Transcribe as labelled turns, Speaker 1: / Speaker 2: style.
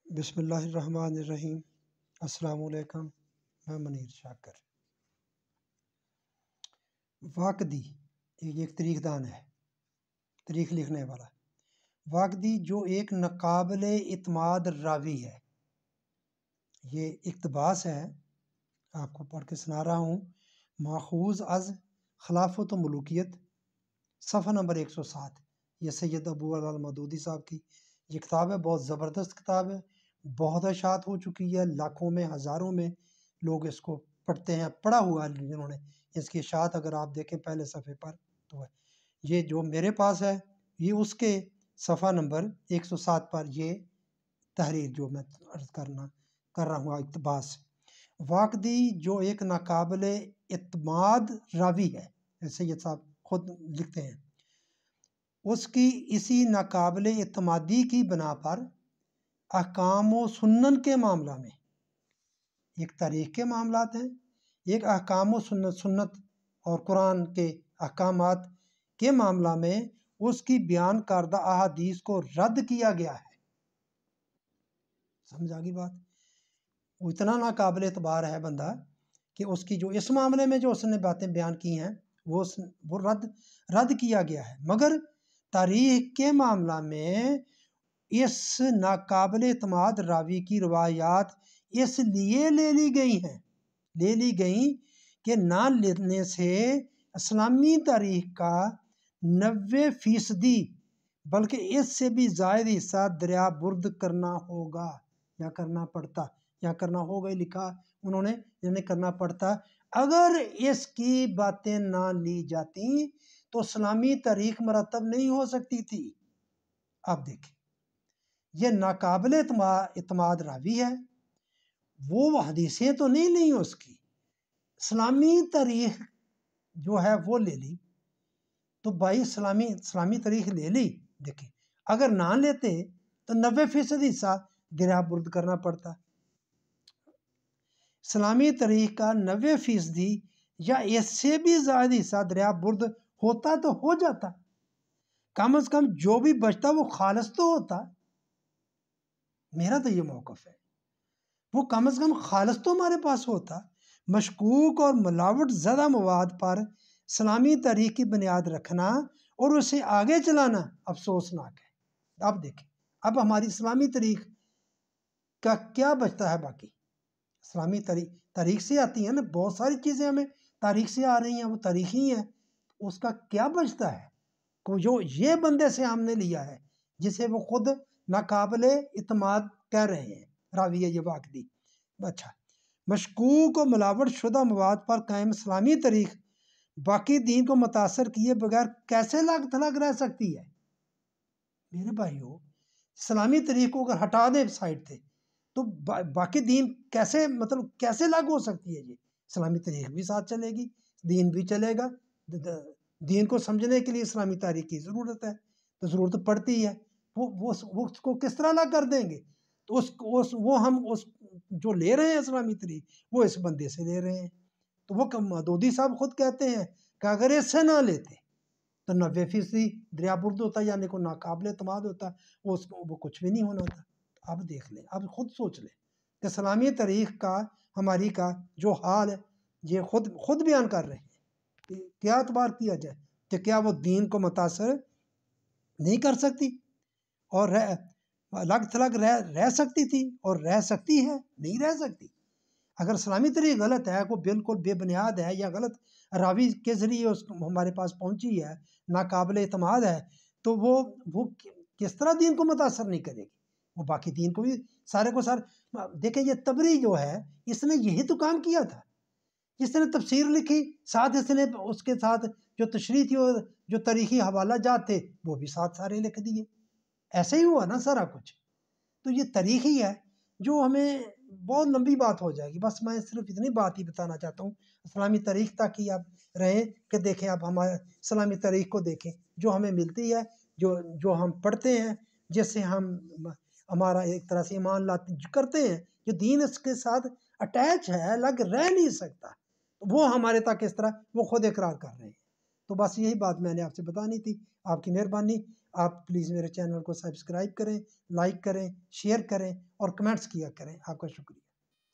Speaker 1: بسم اللہ الرحمن الرحیم۔ السلام علیکم، میں منیر شاکر۔ واقدی ایک تاریخ دان ہے، تاریخ لکھنے والا۔ واقدی جو ایک ناقابل اعتماد راوی ہے، یہ اقتباس ہے، آپ کو پڑھ کے سنا رہا ہوں۔ ماخوذ از خلافت و ملوکیت، صفحہ نمبر 107۔ یہ سید ابو علال مودودی صاحب کی یہ کتاب ہے، بہت زبردست کتاب ہے، بہت اشاعت ہو چکی ہے، لاکھوں میں ہزاروں میں لوگ اس کو پڑھتے ہیں، پڑھا ہوا ہے جنہوں نے۔ اس کی اشاعت اگر آپ دیکھیں پہلے صفحے پر تو ہے، یہ جو میرے پاس ہے یہ اس کے صفحہ نمبر 107 پر یہ تحریر جو میں عرض کر رہا ہوں اقتباس۔ واقدی جو ایک ناقابل اعتماد راوی ہے، سید صاحب خود لکھتے ہیں، اس کی اسی ناقابل اعتمادی کی بنا پر احکام و سنن کے معاملہ میں، ایک تاریخ کے معاملات ہیں، ایک احکام و سنت اور قرآن کے احکامات کے معاملہ میں اس کی بیان کردہ احادیث کو رد کیا گیا ہے۔ سمجھ آگی بات؟ وہ اتنا ناقابل اعتبار ہے بندہ کہ اس کی جو اس معاملے میں جو اس نے باتیں بیان کی ہیں وہ رد کیا گیا ہے، مگر تاریخ کے معاملہ میں اس ناقابل اعتماد راوی کی روایات اس لیے لے لی گئیں کہ نہ لینے سے اسلامی تاریخ کا 90% بلکہ اس سے بھی زائد حصہ دریا برد کرنا ہوگا یا کرنا پڑتا، یا کرنا ہوگا ہی لکھا انہوں نے، یعنی کرنا پڑتا۔ اگر اس کی باتیں نہ لی جاتی تو اسلامی تاریخ مرتب نہیں ہو سکتی تھی۔ آپ دیکھیں، یہ ناقابل اعتماد راوی ہے، وہ حدیثیں تو نہیں لیں اس کی، اسلامی تاریخ جو ہے وہ لے لی، تو بھائی اسلامی تاریخ لے لی۔ دیکھیں، اگر نہ لیتے تو 90% حصہ دریا برد کرنا پڑتا۔ اسلامی تاریخ کا 90% یا اس سے بھی زیادہ حصہ دریا برد ہوتا تو ہو جاتا، کم از کم جو بھی بچتا وہ خالص تو ہوتا۔ میرا تو یہ موقف ہے، وہ کم از کم خالص تو ہمارے پاس ہوتا۔ مشکوک اور ملاوٹ زدہ مواد پر اسلامی تاریخ کی بنیاد رکھنا اور اسے آگے چلانا افسوسناک ہے۔ اب دیکھیں، اب ہماری اسلامی تاریخ کا کیا بچتا ہے؟ باقی اسلامی تاریخ سے آتی ہیں نا، بہت ساری چیزیں ہمیں تاریخ سے آ رہی ہیں، وہ تاریخی ہیں، اس کا کیا بچتا ہے؟ جو یہ بندے سے ہم نے لیا ہے جسے وہ خود ناقابل اعتماد کہہ رہے ہیں، راوی ہے یہ واقدی۔ اچھا، مشکوک و ملاوٹ شدہ مواد پر قائم اسلامی تاریخ باقی دین کو متاثر کیے بغیر کیسے لاگ تھلگ رہ سکتی ہے؟ میرے بھائیو، اسلامی تاریخ کو اگر ہٹا دیں سائڈ تھے تو باقی دین کیسے لاگو ہو سکتی ہے؟ یہ اسلامی تاریخ بھی ساتھ چلے گی، دین بھی چلے گا۔ دین کو سمجھنے کے لیے اسلامی تاریخ کی ضرورت ہے، تو ضرورت پڑتی ہے، وہ اس کو کس طرح نہ کر دیں گے؟ تو ہم جو لے رہے ہیں اسلامی تاریخ، وہ اس بندے سے لے رہے ہیں۔ تو وہ مودودی صاحب خود کہتے ہیں کہ اگر اس سے نہ لیتے تو 90% دریا برد ہوتا، یعنی کوئی ناقابل اعتماد ہوتا، وہ کچھ بھی نہیں ہونا ہوتا۔ اب دیکھ لیں، اب خود سوچ لیں کہ اسلامی تاریخ کا ہماری کا جو حال ہے، یہ خود بیان کر رہے ہیں۔ کیا اعتبار کیا جائے کہ کیا وہ دین کو متاثر نہیں کر سکتی اور الگ تھلگ رہ سکتی تھی، اور رہ سکتی ہے؟ نہیں رہ سکتی۔ اگر اسلامی تاریخ غلط ہے، وہ بالکل بے بنیاد ہے، یا غلط راوی کے ذریعے ہمارے پاس پہنچی ہے، ناقابل اعتماد ہے، تو وہ کس طرح دین کو متاثر نہیں کرے گی؟ وہ باقی دین کو بھی سارے کو سارے دیکھیں، یہ تبری جو ہے اس نے یہی تو کام کیا تھا، جس نے تفسیر لکھی، ساتھ اس نے اس کے ساتھ جو تشریح تھی اور جو تاریخی حوالہ جات تھے وہ بھی ساتھ سارے لکھ دیے۔ ایسے ہی ہوا نا سارا کچھ۔ تو یہ تاریخ ہی ہے جو ہمیں بہت لمبی بات ہو جائے گی، بس میں صرف اتنی بات ہی بتانا چاہتا ہوں۔ اسلامی تاریخ تک ہی آپ رہیں کہ دیکھیں، اب ہمارے اسلامی تاریخ کو دیکھیں جو ہمیں ملتی ہے، جو ہم پڑھتے ہیں، جس سے ہمارا ایک طرح سے ایمان کرتے ہیں، جو دین اس کے ساتھ اٹیچ ہے، الگ رہ نہیں سکتا، وہ ہمارے تک اس طرح وہ خود اقرار کر رہے ہیں۔ تو بس یہی بات میں نے آپ سے بتانی تھی۔ آپ کی مہربانی۔ آپ پلیز میرے چینل کو سبسکرائب کریں، لائک کریں، شیئر کریں اور کمنٹس کیا کریں۔ آپ کا شکریہ۔